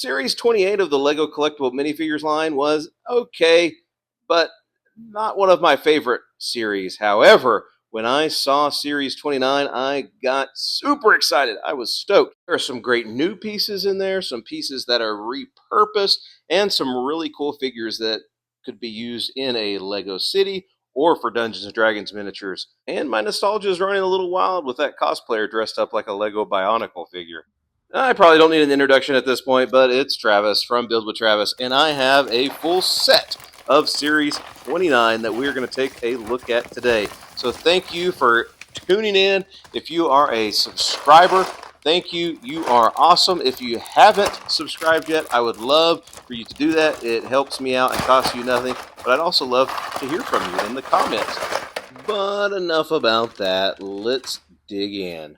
Series 28 of the LEGO Collectible Minifigures line was okay, but not one of my favorite series. However, when I saw Series 29, I got super excited. I was stoked. There are some great new pieces in there, some pieces that are repurposed, and some really cool figures that could be used in a LEGO city or for Dungeons & Dragons miniatures. And my nostalgia is running a little wild with that cosplayer dressed up like a LEGO bionicle figure. I probably don't need an introduction at this point, but it's Travis from Build with Travis, and I have a full set of Series 29 that we're going to take a look at today. So thank you for tuning in. If you are a subscriber, thank you. You are awesome. If you haven't subscribed yet, I would love for you to do that. It helps me out and costs you nothing, but I'd also love to hear from you in the comments. But enough about that. Let's dig in.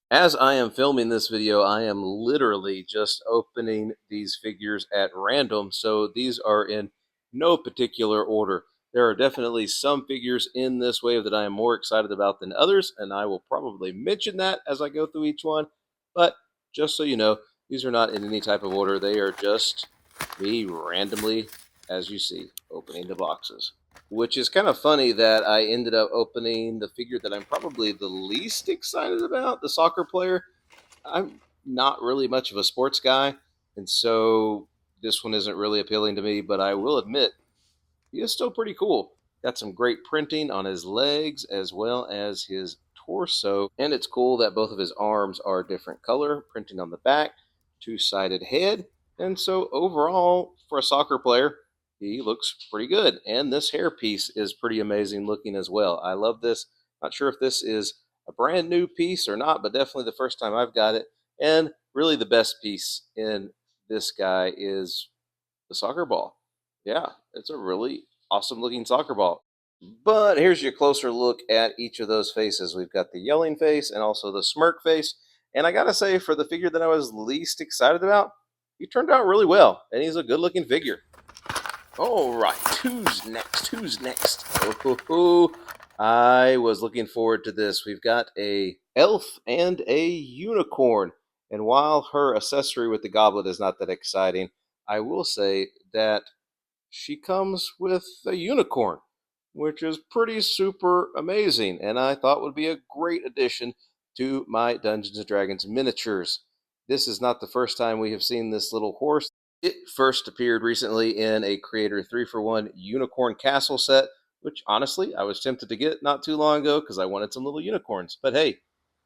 As I am filming this video, I am literally just opening these figures at random, so these are in no particular order. There are definitely some figures in this wave that I am more excited about than others, and I will probably mention that as I go through each one. But just so you know, these are not in any type of order. They are just me randomly, as you see, opening the boxes. Which is kind of funny that I ended up opening the figure that I'm probably the least excited about, the soccer player. I'm not really much of a sports guy, and so this one isn't really appealing to me, but I will admit, he is still pretty cool. Got some great printing on his legs as well as his torso, and it's cool that both of his arms are different color, printing on the back, two-sided head, and so overall, for a soccer player, he looks pretty good. And this hairpiece is pretty amazing looking as well. I love this. Not sure if this is a brand new piece or not, but definitely the first time I've got it. And really the best piece in this guy is the soccer ball. Yeah, it's a really awesome looking soccer ball. But here's your closer look at each of those faces. We've got the yelling face and also the smirk face. And I gotta say, for the figure that I was least excited about, he turned out really well, and he's a good looking figure. All right, who's next? Who's next? Oh, I was looking forward to this. We've got a elf and a unicorn. And while her accessory with the goblet is not that exciting, I will say that she comes with a unicorn, which is pretty super amazing, and I thought would be a great addition to my Dungeons & Dragons miniatures. This is not the first time we have seen this little horse. It first appeared recently in a Creator 3-for-1 Unicorn Castle set, which honestly I was tempted to get not too long ago because I wanted some little unicorns. But hey,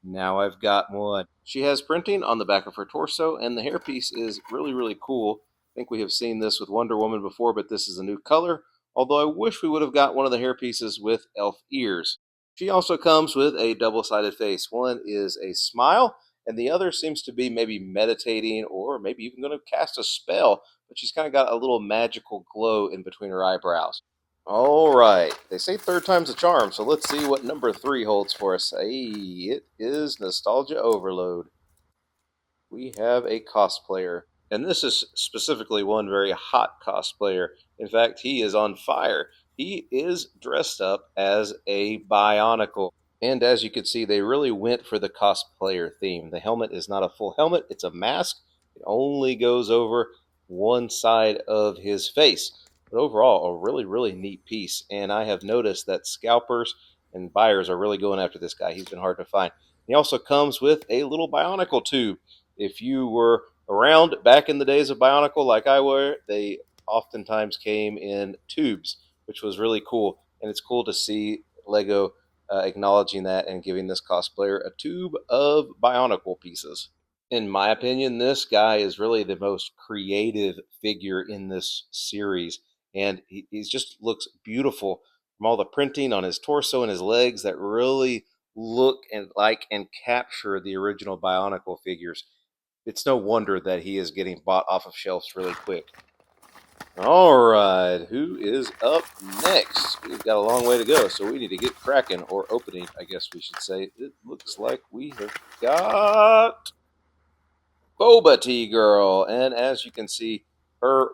now I've got one. She has printing on the back of her torso, and the hairpiece is really, really cool. I think we have seen this with Wonder Woman before, but this is a new color, although I wish we would have got one of the hairpieces with elf ears. She also comes with a double-sided face. One is a smile, and the other seems to be maybe meditating or maybe even going to cast a spell, but she's kind of got a little magical glow in between her eyebrows. All right, they say third time's a charm, so let's see what number 3 holds for us. Hey, it is Nostalgia Overload. We have a cosplayer, and this is specifically one very hot cosplayer. In fact, he is on fire. He is dressed up as a bionicle. And as you can see, they really went for the cosplayer theme. The helmet is not a full helmet, it's a mask. It only goes over one side of his face. But overall, a really, really neat piece. And I have noticed that scalpers and buyers are really going after this guy. He's been hard to find. He also comes with a little bionicle tube. If you were around back in the days of bionicle like I were, they oftentimes came in tubes, which was really cool. And it's cool to see Lego acknowledging that and giving this cosplayer a tube of bionicle pieces. In my opinion, this guy is really the most creative figure in this series, and he just looks beautiful from all the printing on his torso and his legs that really look and like and capture the original bionicle figures. It's no wonder that he is getting bought off of shelves really quick. All right, who is up next? We've got a long way to go, so we need to get cracking, or opening, I guess we should say. It looks like we have got Boba Tea Girl, and as you can see, her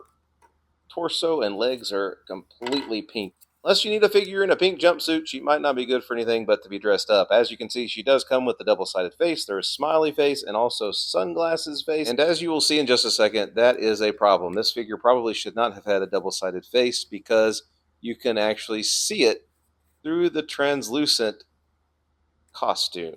torso and legs are completely pink. Unless you need a figure in a pink jumpsuit, she might not be good for anything but to be dressed up. As you can see, she does come with the double-sided face. There's smiley face and also sunglasses face. And as you will see in just a second, that is a problem. This figure probably should not have had a double-sided face because you can actually see it through the translucent costume.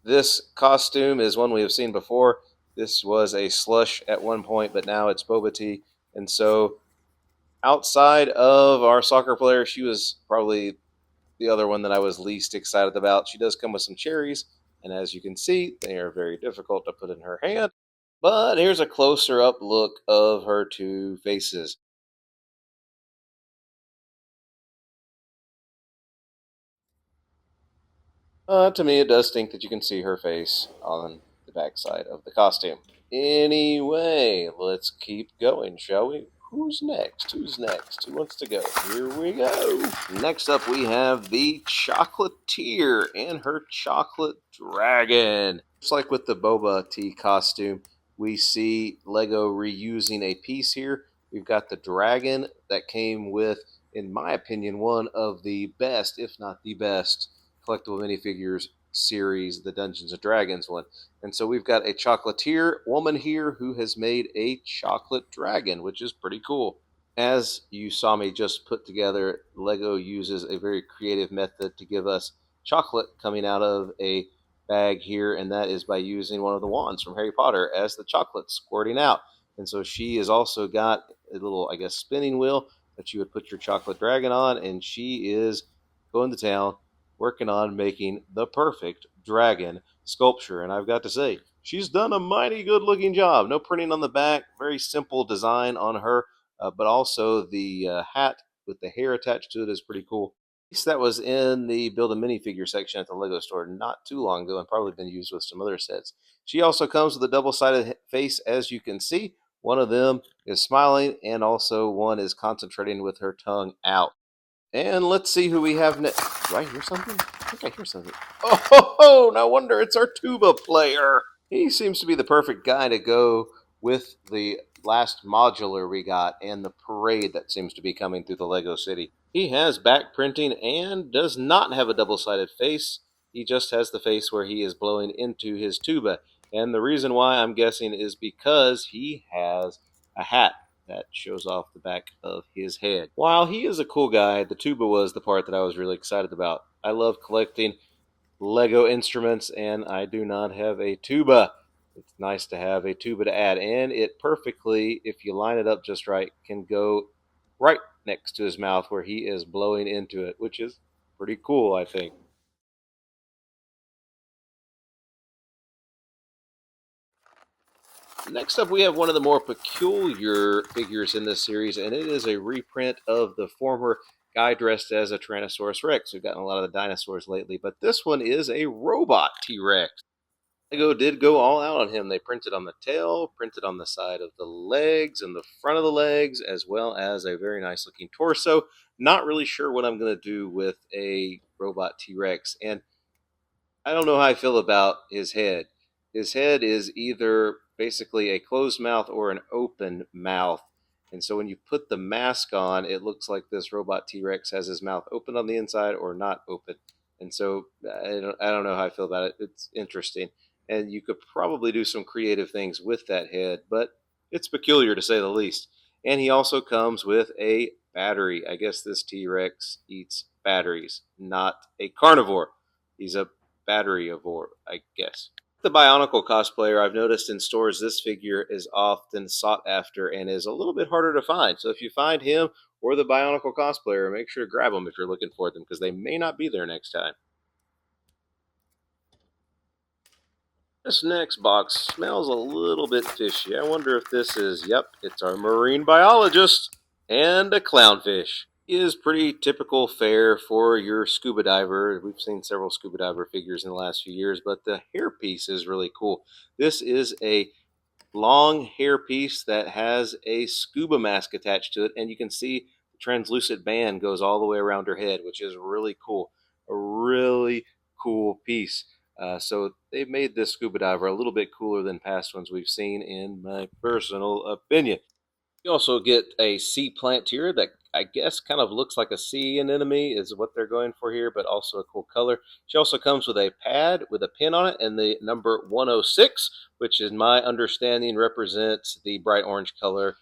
This costume is one we have seen before. This was a slush at one point, but now it's boba tea. And so outside of our soccer player, she was probably the other one that I was least excited about. She does come with some cherries, and as you can see, they are very difficult to put in her hand. But here's a closer up look of her two faces. To me, it does stink that you can see her face on the backside of the costume. Anyway, let's keep going, shall we? Who's next? Who's next? Who wants to go? Here we go. Next up, we have the Chocolatier and her chocolate dragon. Just like with the boba tea costume, we see Lego reusing a piece here. We've got the dragon that came with, in my opinion, one of the best, if not the best, collectible minifigures series, the Dungeons and Dragons one. And so we've got a chocolatier woman here who has made a chocolate dragon, which is pretty cool. As you saw me just put together, Lego uses a very creative method to give us chocolate coming out of a bag here, and that is by using one of the wands from Harry Potter as the chocolate squirting out. And so she has also got a little, I guess, spinning wheel that you would put your chocolate dragon on, and she is going to town working on making the perfect dragon sculpture. And I've got to say, she's done a mighty good looking job. No printing on the back, very simple design on her, but also the hat with the hair attached to it is pretty cool. That was in the Build a Minifigure section at the Lego store not too long ago and probably been used with some other sets. She also comes with a double-sided face, as you can see. One of them is smiling and also one is concentrating with her tongue out. And let's see who we have next. Do I hear something? I think I hear something. Oh, ho, ho, no wonder it's our tuba player. He seems to be the perfect guy to go with the last modular we got and the parade that seems to be coming through the Lego City. He has back printing and does not have a double-sided face. He just has the face where he is blowing into his tuba. And the reason why I'm guessing is because he has a hat that shows off the back of his head. While he is a cool guy, the tuba was the part that I was really excited about. I love collecting Lego instruments, and I do not have a tuba. It's nice to have a tuba to add, and it perfectly, if you line it up just right, can go right next to his mouth where he is blowing into it, which is pretty cool, I think. Next up, we have one of the more peculiar figures in this series, and it is a reprint of the former guy dressed as a Tyrannosaurus Rex. We've gotten a lot of the dinosaurs lately, but this one is a robot T Rex. Lego did go all out on him. They printed on the tail, printed on the side of the legs and the front of the legs, as well as a very nice looking torso. Not really sure what I'm going to do with a robot T Rex. And I don't know how I feel about his head. His head is either basically a closed mouth or an open mouth. And so when you put the mask on, it looks like this robot T Rex has his mouth open on the inside or not open. And so I don't know how I feel about it. It's interesting. And you could probably do some creative things with that head, but it's peculiar to say the least. And he also comes with a battery. I guess this T Rex eats batteries, not a carnivore. He's a batteryivore, I guess. The Bionicle cosplayer, I've noticed in stores, this figure is often sought after and is a little bit harder to find. So if you find him or the Bionicle cosplayer, make sure to grab them if you're looking for them because they may not be there next time. This next box smells a little bit fishy. I wonder if this is, yep, it's our marine biologist and a clownfish. Is pretty typical fare for your scuba diver. We've seen several scuba diver figures in the last few years, but the hairpiece is really cool. This is a long hairpiece that has a scuba mask attached to it, and you can see the translucent band goes all the way around her head, which is really cool. A really cool piece. So they've made this scuba diver a little bit cooler than past ones we've seen, in my personal opinion. You also get a sea plant here that I guess kind of looks like a sea anemone is what they're going for here, but also a cool color. She also comes with a pad with a pin on it and the number 106, which in my understanding represents the bright orange color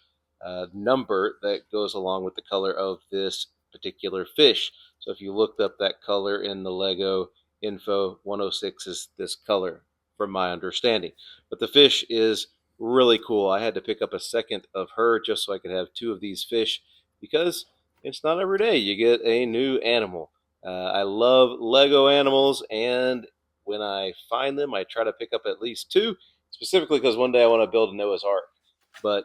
number that goes along with the color of this particular fish. So if you looked up that color in the Lego info, 106 is this color from my understanding. But the fish is really cool. I had to pick up a second of her just so I could have two of these fish because it's not every day you get a new animal. I love Lego animals, and when I find them, I try to pick up at least two, specifically because one day I want to build a Noah's Ark. But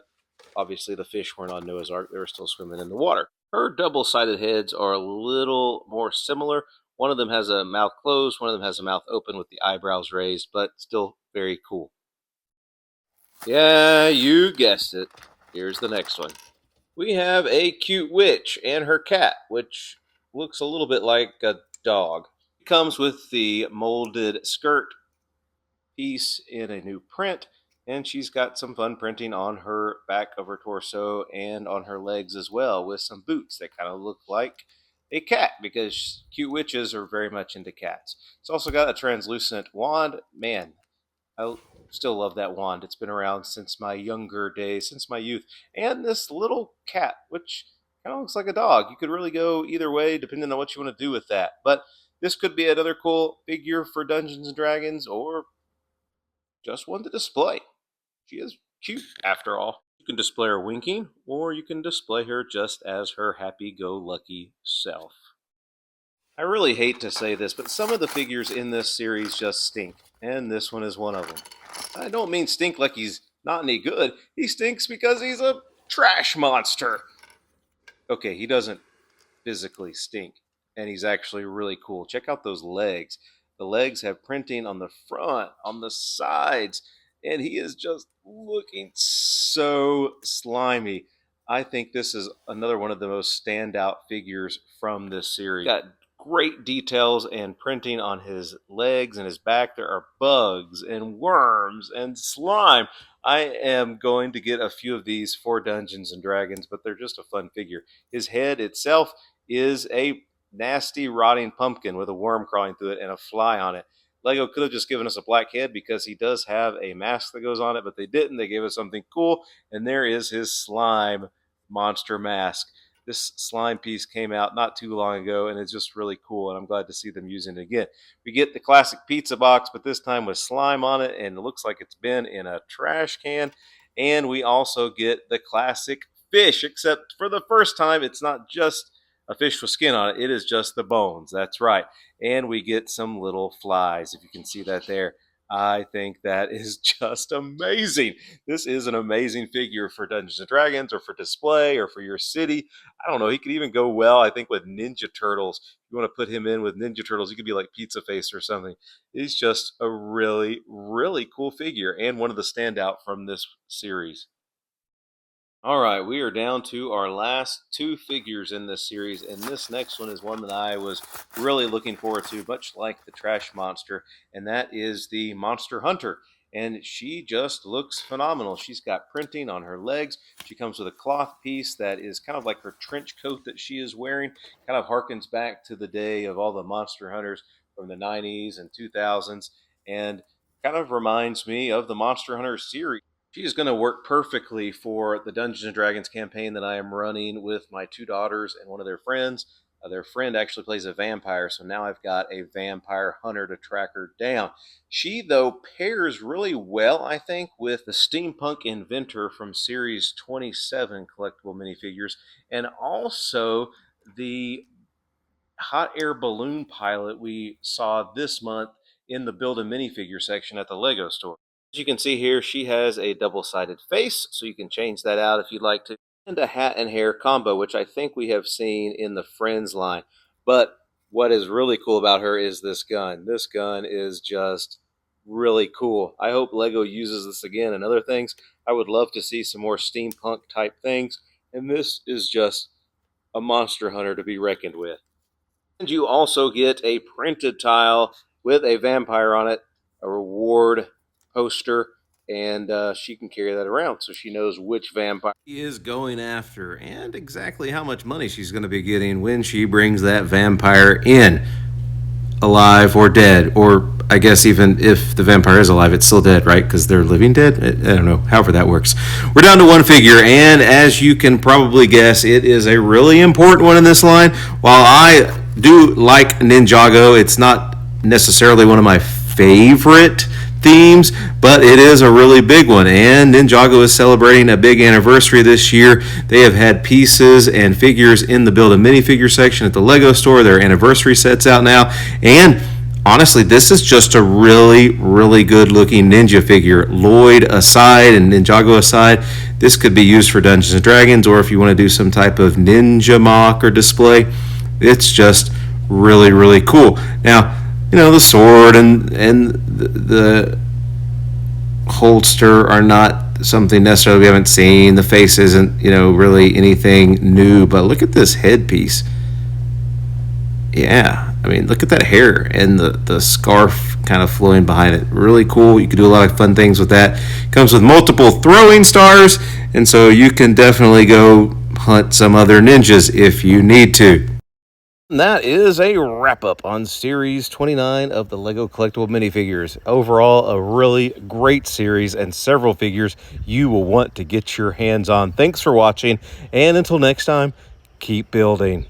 obviously, the fish weren't on Noah's Ark, they were still swimming in the water. Her double sided heads are a little more similar. One of them has a mouth closed, one of them has a mouth open with the eyebrows raised, but still very cool. Yeah, you guessed it. Here's the next one. We have a cute witch and her cat, which looks a little bit like a dog. It comes with the molded skirt piece in a new print, and she's got some fun printing on her back of her torso and on her legs as well, with some boots that kind of look like a cat because cute witches are very much into cats. It's also got a translucent wand. Man, I still love that wand. It's been around since my younger days, since my youth. And this little cat, which kind of looks like a dog. You could really go either way depending on what you want to do with that. But this could be another cool figure for Dungeons and Dragons or just one to display. She is cute after all. You can display her winking, or you can display her just as her happy go lucky self. I really hate to say this, but some of the figures in this series just stink, and this one is one of them. I don't mean stink like he's not any good. He stinks because he's a trash monster. Okay, he doesn't physically stink, and he's actually really cool. Check out those legs. The legs have printing on the front, on the sides, and he is just looking so slimy. I think this is another one of the most standout figures from this series. Got great details and printing on his legs and his back. There are bugs and worms and slime. I am going to get a few of these for Dungeons and Dragons, but they're just a fun figure. His head itself is a nasty rotting pumpkin with a worm crawling through it and a fly on it. Lego could have just given us a black head because he does have a mask that goes on it, but they didn't. They gave us something cool, and there is his slime monster mask. This slime piece came out not too long ago, and it's just really cool, and I'm glad to see them using it again. We get the classic pizza box, but this time with slime on it, and it looks like it's been in a trash can. And we also get the classic fish, except for the first time, it's not just a fish with skin on it. It is just the bones. That's right. And we get some little flies, if you can see that there. I think that is just amazing. This is an amazing figure for Dungeons and Dragons or for display or for your city. I don't know. He could even go well, I think, with Ninja Turtles. If you want to put him in with Ninja Turtles, he could be like Pizza Face or something. He's just a really, really cool figure and one of the standout from this series. All right, we are down to our last two figures in this series, and this next one is one that I was really looking forward to, much like the Trash Monster, and that is the Monster Hunter. And she just looks phenomenal. She's got printing on her legs. She comes with a cloth piece that is kind of like her trench coat that she is wearing. Kind of harkens back to the day of all the Monster Hunters from the 90s and 2000s, and kind of reminds me of the Monster Hunter series. She is going to work perfectly for the Dungeons and Dragons campaign that I am running with my two daughters and one of their friends. Their friend actually plays a vampire, so now I've got a vampire hunter to track her down. She, though, pairs really well, I think, with the steampunk inventor from Series 27 collectible minifigures, and also the hot air balloon pilot we saw this month in the build a minifigure section at the Lego store. As you can see here, she has a double-sided face, so you can change that out if you'd like to, and a hat and hair combo, which I think we have seen in the Friends line. But what is really cool about her is this gun. This gun is just really cool. I hope Lego uses this again and other things. I would love to see some more steampunk type things, and this is just a monster hunter to be reckoned with. And you also get a printed tile with a vampire on it, a reward poster, and she can carry that around so she knows which vampire she is going after and exactly how much money she's going to be getting when she brings that vampire in, alive or dead. Or I guess even if the vampire is alive, it's still dead, right? Because they're living dead. I don't know. However that works. We're down to one figure, and as you can probably guess, it is a really important one in this line. While I do like Ninjago, it's not necessarily one of my favorite themes, but it is a really big one. And Ninjago is celebrating a big anniversary this year. They have had pieces and figures in the Build a Minifigure section at the Lego store. Their anniversary sets out now, and honestly, this is just a really, really good looking ninja figure. Lloyd aside and Ninjago aside, this could be used for Dungeons and Dragons, or if you want to do some type of ninja mock or display. It's just really, really cool. Now, you know, the sword and the holster are not something necessarily we haven't seen. The face isn't, you know, really anything new, but look at this headpiece. Yeah, I mean, look at that hair and the scarf kind of flowing behind it. Really cool. You can do a lot of fun things with that. Comes with multiple throwing stars, and so you can definitely go hunt some other ninjas if you need to. That is a wrap up on Series 29 of the LEGO Collectible Minifigures. Overall, a really great series and several figures you will want to get your hands on. Thanks for watching, and until next time, keep building.